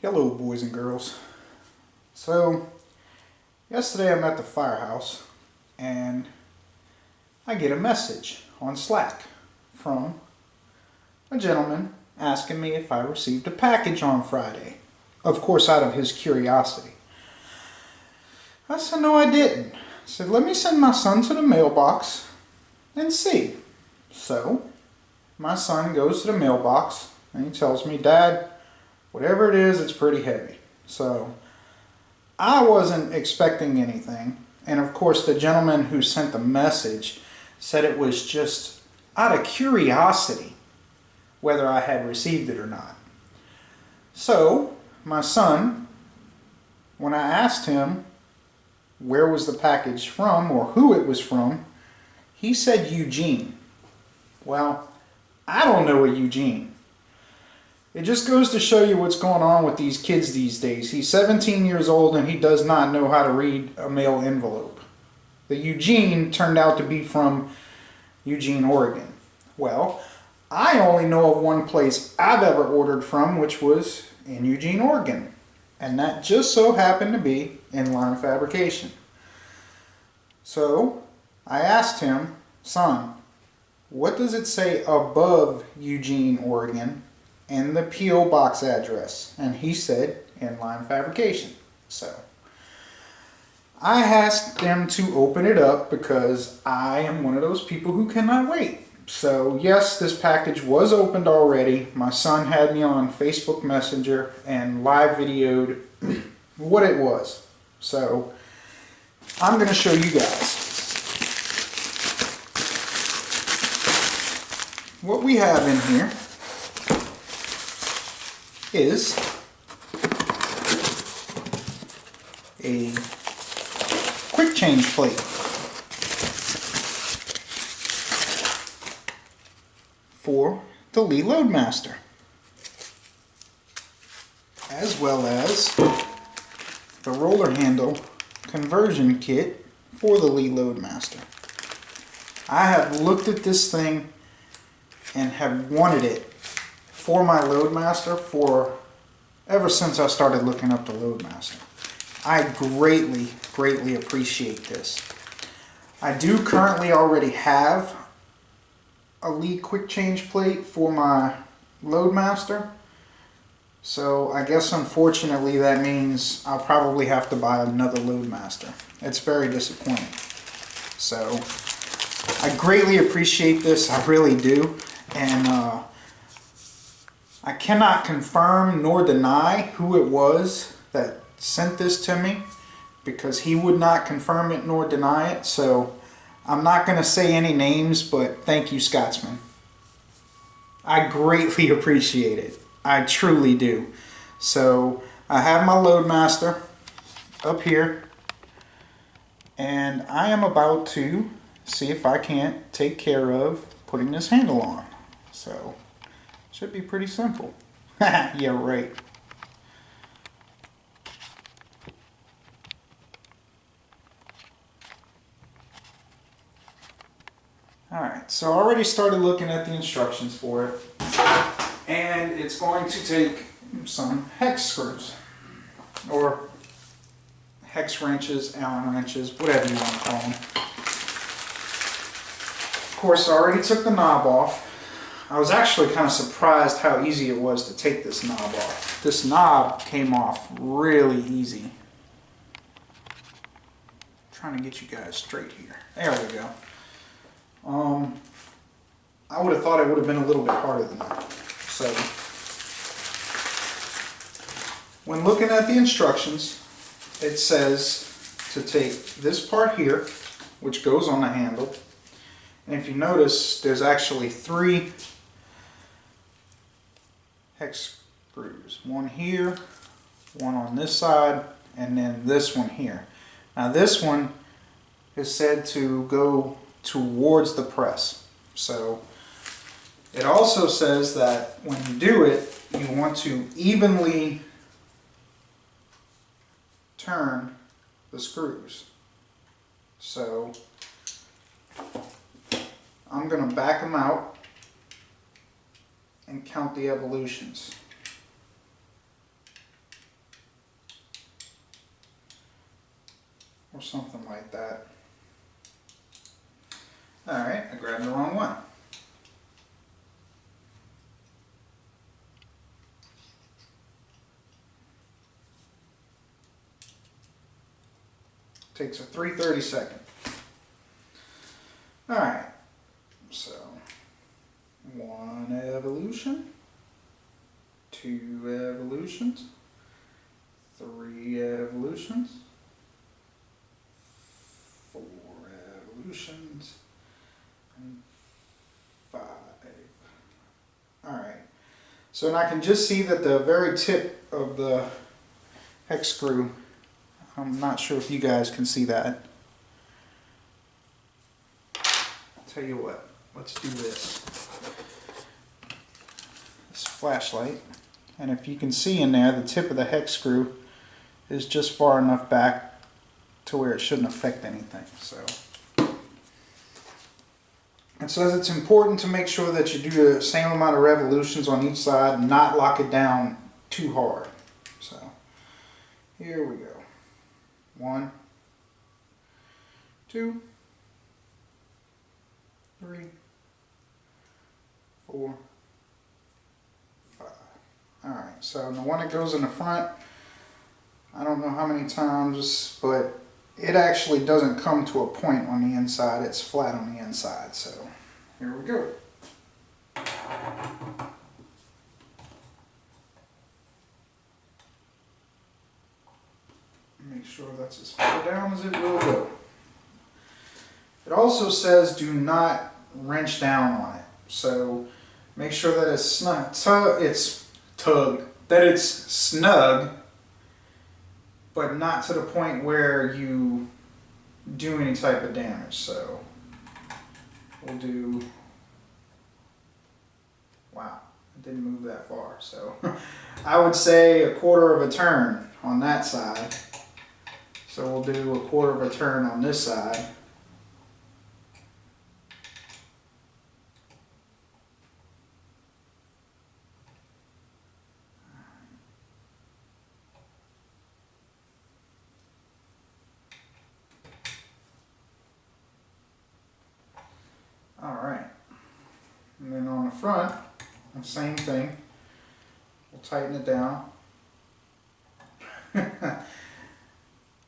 Hello, boys and girls. So, yesterday I'm at the firehouse and I get a message on Slack from a gentleman asking me if I received a package on Friday. Of course, out of his curiosity. I said, no, I didn't. I said, let me send my son to the mailbox and see. So, my son goes to the mailbox and he tells me, Dad, whatever it is, it's pretty heavy. So I wasn't expecting anything. And of course, the gentleman who sent the message said it was just out of curiosity whether I had received it or not. So my son, when I asked him where was the package from or who it was from, he said Eugene. Well, I don't know a Eugene. It just goes to show you what's going on with these kids these days. He's 17 years old and he does not know how to read a mail envelope. The Eugene turned out to be from Eugene, Oregon. Well, I only know of one place I've ever ordered from, which was in Eugene, Oregon. And that just so happened to be Inline Fabrication. So I asked him, son, what does it say above Eugene, Oregon, and the P.O. box address? And he said Inline Fabrication. So I asked them to open it up because I am one of those people who cannot wait. So yes, this package was opened already. My son had me on Facebook Messenger and live videoed what it was. So I'm going to show you guys. What we have in here is a quick change plate for the Lee Loadmaster, as well as the roller handle conversion kit for the Lee Loadmaster. I have looked at this thing and have wanted it for my Loadmaster for ever since I started looking up the Loadmaster. I greatly appreciate this. I do currently already have a Lee quick change plate for my Loadmaster, so I guess unfortunately that means I'll probably have to buy another Loadmaster. It's very disappointing. So I greatly appreciate this, I really do. And I cannot confirm nor deny who it was that sent this to me, because he would not confirm it nor deny it. So I'm not going to say any names, but thank you, Scotsman. I greatly appreciate it. I truly do. So I have my Loadmaster up here, and I am about to see if I can't take care of putting this handle on. So, should be pretty simple. Yeah, right. Alright, so I already started looking at the instructions for it. And it's going to take some hex screws. Or hex wrenches, Allen wrenches, whatever you want to call them. Of course, I already took the knob off. I was actually kind of surprised how easy it was to take this knob off. This knob came off really easy. I'm trying to get you guys straight here. There we go. I would have thought it would have been a little bit harder than that. So, when looking at the instructions, it says to take this part here, which goes on the handle. And if you notice, there's actually 3 hex screws. One here, one on this side, and then this one here. Now this one is said to go towards the press. So it also says that when you do it, you want to evenly turn the screws. So I'm going to back them out and count the evolutions. or something like that. Alright, I grabbed the wrong one. Takes a 3/32. Alright, so 1 evolution, 2 evolutions, 3 evolutions, 4 evolutions, and 5. Alright, so and I can just see that the very tip of the hex screw, I'm not sure if you guys can see that. I'll tell you what, let's do this. This flashlight, and if you can see in there, the tip of the hex screw is just far enough back to where it shouldn't affect anything. So it says it's important to make sure that you do the same amount of revolutions on each side and not lock it down too hard. So here we go. 1, 2, 3, 4, 5. Alright, so the one that goes in the front, I don't know how many times, but it actually doesn't come to a point on the inside. It's flat on the inside. So here we go. Make sure that's as far down as it will go. It also says do not wrench down on it. So make sure that it's snug. That it's snug, but not to the point where you do any type of damage. So we'll do. Wow, it didn't move that far. So I would say 1/4 of a turn on that side. So we'll do 1/4 of a turn on this side. Alright. And then on the front, the same thing. We'll tighten it down.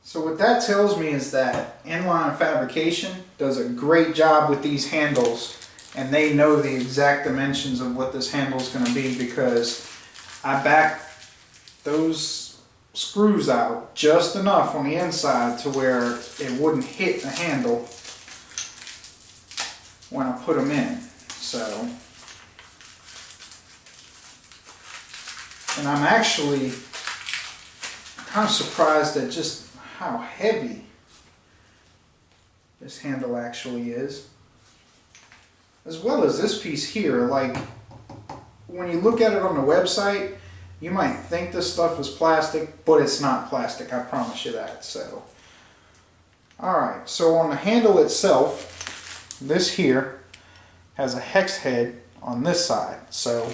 So what that tells me is that Inline Fabrication does a great job with these handles, and they know the exact dimensions of what this handle is going to be, because I backed those screws out just enough on the inside to where it wouldn't hit the handle when I put them in. So, and I'm actually kind of surprised at just how heavy this handle actually is, as well as this piece here. Like, when you look at it on the website, you might think this stuff is plastic, but it's not plastic, I promise you that. So, alright, so on the handle itself, this here has a hex head on this side. So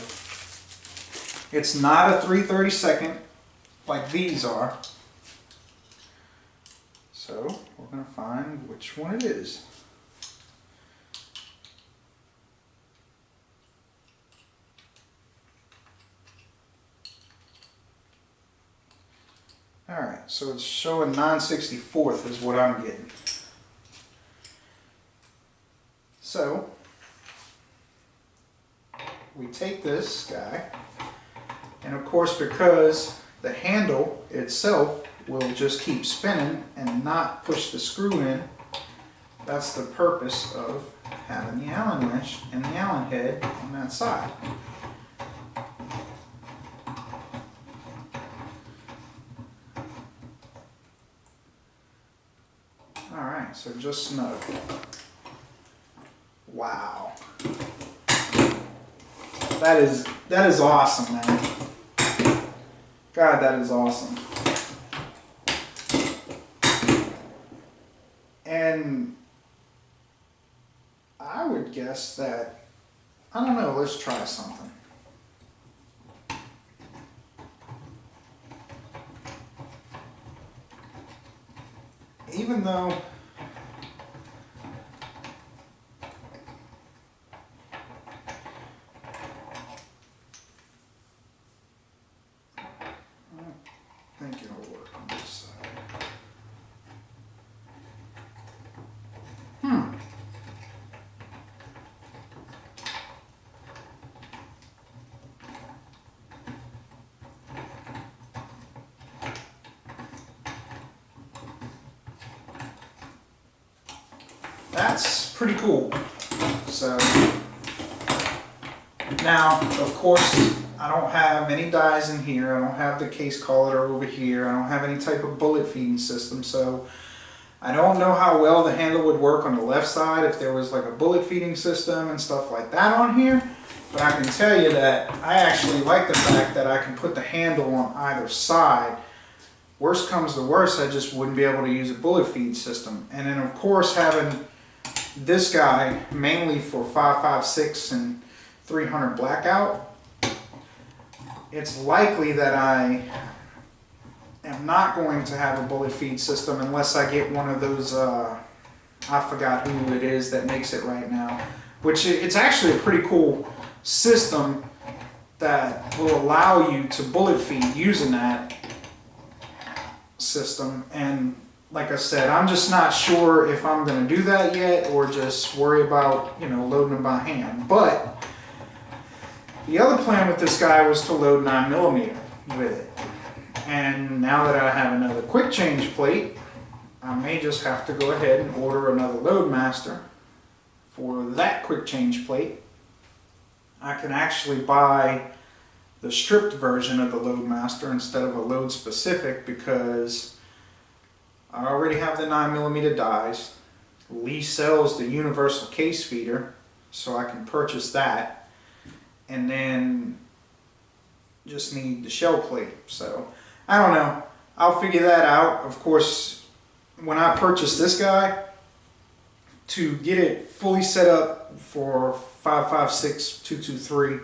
it's not a 3/32 like these are. So we're going to find which one it is. Alright, so it's showing 9/64 is what I'm getting. So we take this guy, and of course, because the handle itself will just keep spinning and not push the screw in, that's the purpose of having the Allen wrench and the Allen head on that side. Alright, so just snug. Wow. That is awesome, man. God, that is awesome. And I would guess that, I don't know, let's try something. even though I think it'll work on this side. That's pretty cool. So now, of course, I don't have any dies in here. I don't have the case collar over here. I don't have any type of bullet feeding system. So I don't know how well the handle would work on the left side if there was like a bullet feeding system and stuff like that on here. But I can tell you that I actually like the fact that I can put the handle on either side. Worst comes to worst, I just wouldn't be able to use a bullet feed system. And then of course having this guy mainly for 5.56 and 300 blackout, it's likely that I am not going to have a bullet feed system unless I get one of those, I forgot who it is that makes it right now, which it's actually a pretty cool system that will allow you to bullet feed using that system. And like I said, I'm just not sure if I'm going to do that yet or just worry about, you know, loading them by hand. But the other plan with this guy was to load 9mm with it. And now that I have another quick change plate, I may just have to go ahead and order another Loadmaster for that quick change plate. I can actually buy the stripped version of the Loadmaster instead of a load specific because I already have the 9mm dies. Lee sells the universal case feeder, so I can purchase that. And then just need the shell plate. So I don't know. I'll figure that out. Of course, when I purchased this guy, to get it fully set up for 5.56, 223,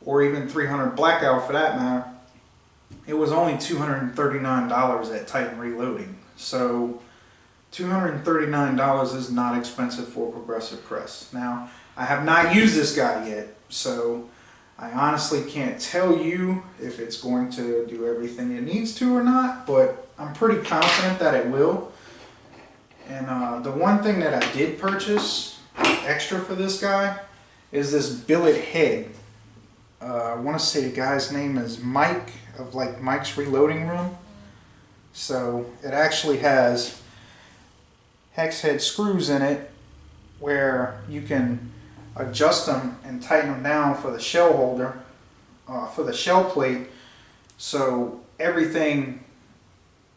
or even 300 blackout for that matter, it was only $239 at Titan Reloading. So $239 is not expensive for a progressive press. Now, I have not used this guy yet, so I honestly can't tell you if it's going to do everything it needs to or not, but I'm pretty confident that it will. And the one thing that I did purchase extra for this guy is this billet head. I want to say the guy's name is Mike, of like Mike's Reloading Room. So it actually has hex head screws in it where you can adjust them and tighten them down for the shell holder, for the shell plate. So everything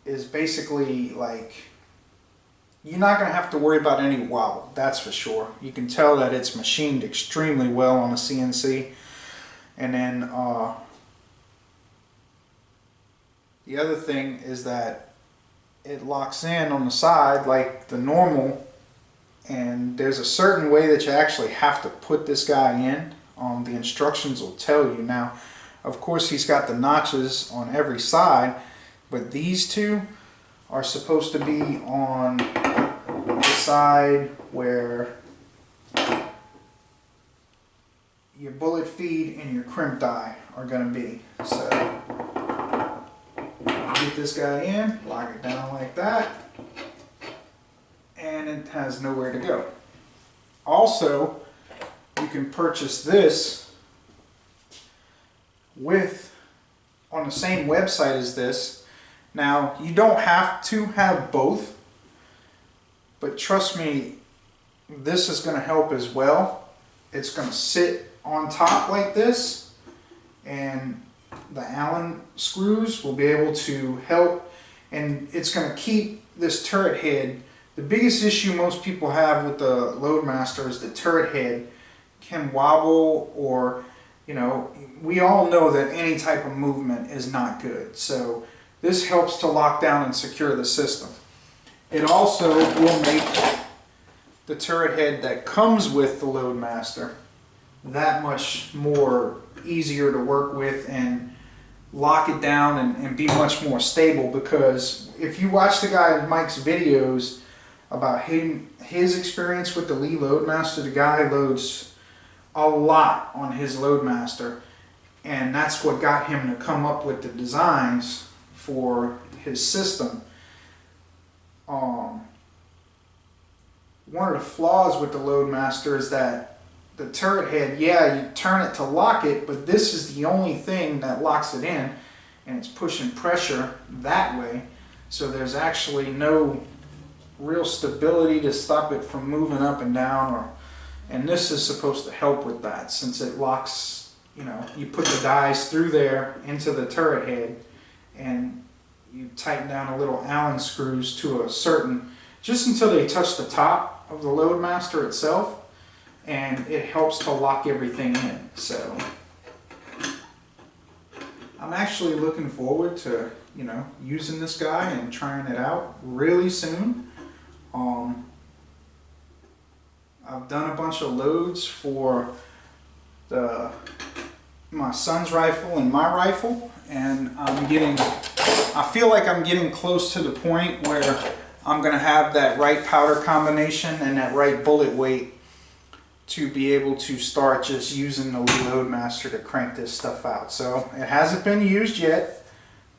is basically like, you're not going to have to worry about any wobble, that's for sure. You can tell that it's machined extremely well on a CNC. And then the other thing is that it locks in on the side like the normal, and there's a certain way that you actually have to put this guy in. The instructions will tell you. Now, of course, he's got the notches on every side, but these two are supposed to be on the side where your bullet feed and your crimp die are going to be. So get this guy in, lock it down like that, and it has nowhere to go. Also, you can purchase this with on the same website as this. Now, you don't have to have both, but trust me, this is going to help as well. It's going to sit on top like this, and the Allen screws will be able to help, and it's going to keep this turret head. The biggest issue most people have with the Loadmaster is the turret head can wobble, or, you know, we all know that any type of movement is not good. So this helps to lock down and secure the system. It also will make the turret head that comes with the Loadmaster that much more easier to work with, and lock it down and be much more stable, because if you watch the guy Mike's videos about his experience with the Lee Loadmaster, the guy loads a lot on his Loadmaster, and that's what got him to come up with the designs for his system. One of the flaws with the Loadmaster is that the turret head, yeah, you turn it to lock it, but this is the only thing that locks it in, and it's pushing pressure that way, so there's actually no real stability to stop it from moving up and down. And this is supposed to help with that, since it locks, you know, you put the dies through there into the turret head, and you tighten down a little Allen screws to a certain, just until they touch the top of the Loadmaster itself, and it helps to lock everything in. So I'm actually looking forward to, you know, using this guy and trying it out really soon. I've done a bunch of loads for my son's rifle and my rifle, and I feel like I'm getting close to the point where I'm going to have that right powder combination and that right bullet weight to be able to start just using the Lee Loadmaster to crank this stuff out. So it hasn't been used yet,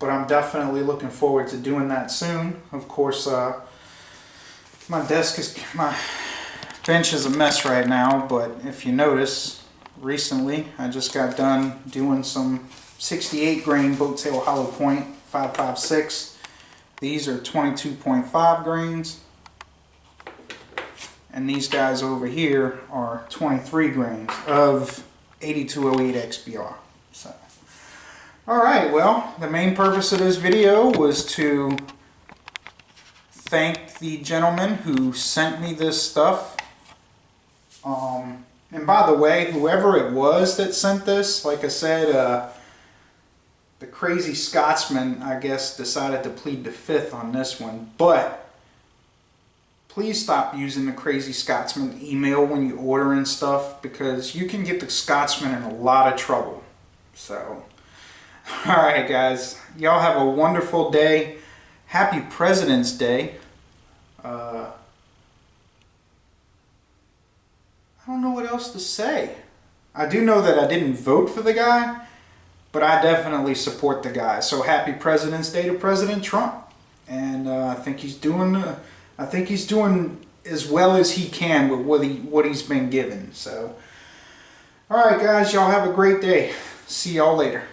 but I'm definitely looking forward to doing that soon. Of course, my bench is a mess right now, but if you notice, recently I just got done doing some 68 grain boat tail hollow point 5.56. These are 22.5 grains, and these guys over here are 23 grains of 8208 XBR. So, alright, well, the main purpose of this video was to thank the gentleman who sent me this stuff. And by the way, whoever it was that sent this, like I said, the crazy Scotsman, I guess, decided to plead the fifth on this one. But please stop using the crazy Scotsman email when you ordering stuff, because you can get the Scotsman in a lot of trouble. So, alright guys, y'all have a wonderful day. Happy President's Day. I don't know what else to say. I do know that I didn't vote for the guy, but I definitely support the guy. So happy President's Day to President Trump. And I think he's doing as well as he can with what he's been given. So, all right, guys, y'all have a great day. See y'all later.